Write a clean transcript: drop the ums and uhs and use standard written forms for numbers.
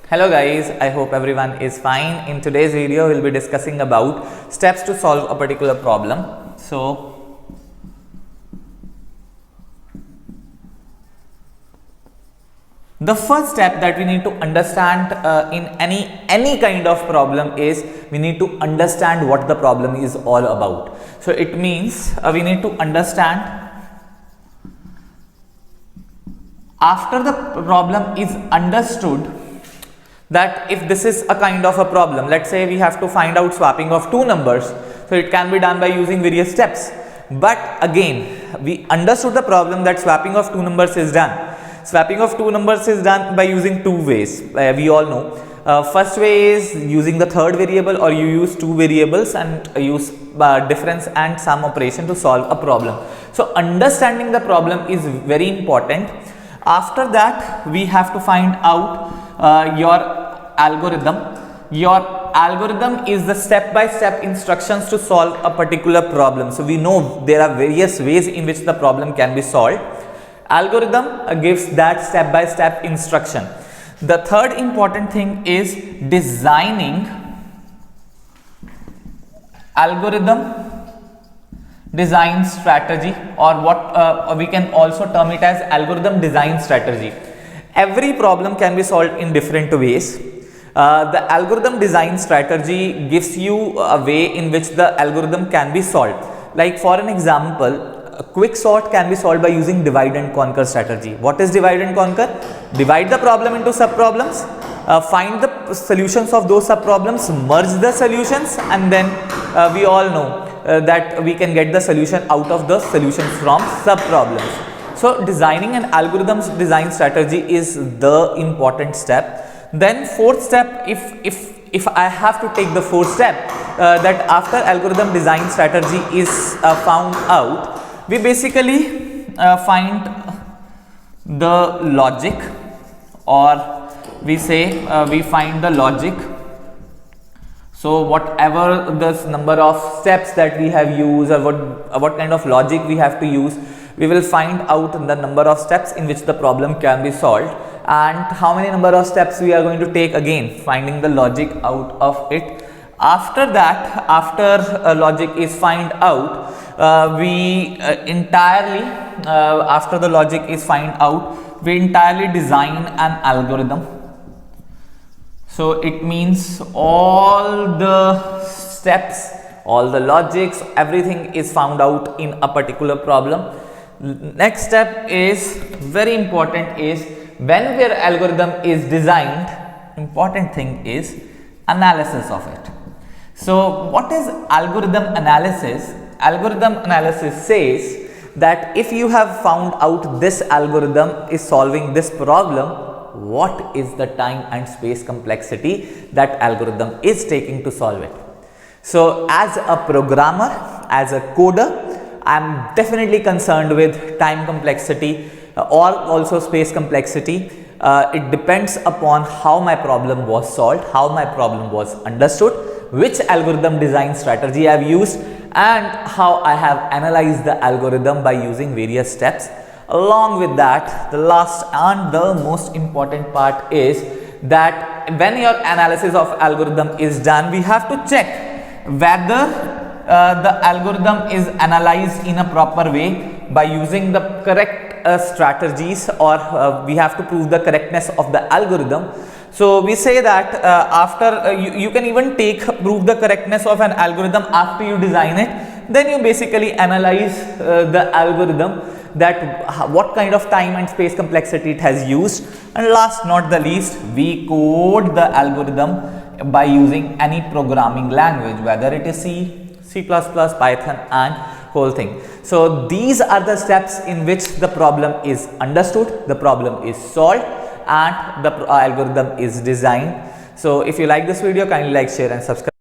Hello guys, I hope everyone is fine. In today's video, we'll be discussing about steps to solve a particular problem. So, the first step that we need to understand in any kind of problem is we need to understand what the problem is all about. So, it means we need to understand after the problem is understood, that if this is a kind of a problem, let's say we have to find out swapping of two numbers, so it can be done by using various steps. But again, we understood the problem that swapping of two numbers is done. Swapping of two numbers is done by using two ways. We all know. First way is using the third variable, or you use two variables and use difference and sum operation to solve a problem. So understanding the problem is very important. After that, we have to find out your algorithm. Your algorithm is the step-by-step instructions to solve a particular problem. So we know there are various ways in which the problem can be solved. Algorithm gives that step-by-step instruction. The third important thing is designing algorithm design strategy, or what we can also term it as algorithm design strategy. Every problem can be solved in different ways. The algorithm design strategy gives you a way in which the algorithm can be solved. Like for an example, a quick sort can be solved by using divide and conquer strategy. What is divide and conquer? Divide the problem into sub-problems, find the solutions of those sub-problems, merge the solutions, and then we all know that we can get the solution out of the solutions from sub-problems. So designing an algorithm's design strategy is the important step. Then fourth step, if I have to take the fourth step, that after algorithm design strategy is found out, we basically find the logic, or we say we find the logic. So whatever the number of steps that we have used, or what kind of logic we have to use, we will find out the number of steps in which the problem can be solved, and how many number of steps we are going to take, again finding the logic out of it. After that, after logic is find out, after the logic is find out, we entirely design an algorithm. So it means all the steps, all the logics, everything is found out in a particular problem. Next step is very important, is when your algorithm is designed, important thing is analysis of it. So what is algorithm analysis? Algorithm analysis says that if you have found out this algorithm is solving this problem, what is the time and space complexity that algorithm is taking to solve it. So as a programmer, as a coder, I am definitely concerned with time complexity or also space complexity. It depends upon how my problem was solved, how my problem was understood, which algorithm design strategy I have used, and how I have analyzed the algorithm by using various steps. Along with that, the last and the most important part is that when your analysis of algorithm is done, we have to check whether the algorithm is analyzed in a proper way by using the correct strategies, or we have to prove the correctness of the algorithm. So we say that after you can even prove the correctness of an algorithm after you design it. Then you basically analyze the algorithm, that what kind of time and space complexity it has used, and last not the least, we code the algorithm by using any programming language, whether it is C++, Python, and whole thing. So these are the steps in which the problem is understood, the problem is solved, and the algorithm is designed. So if you like this video, kindly like, share, and subscribe.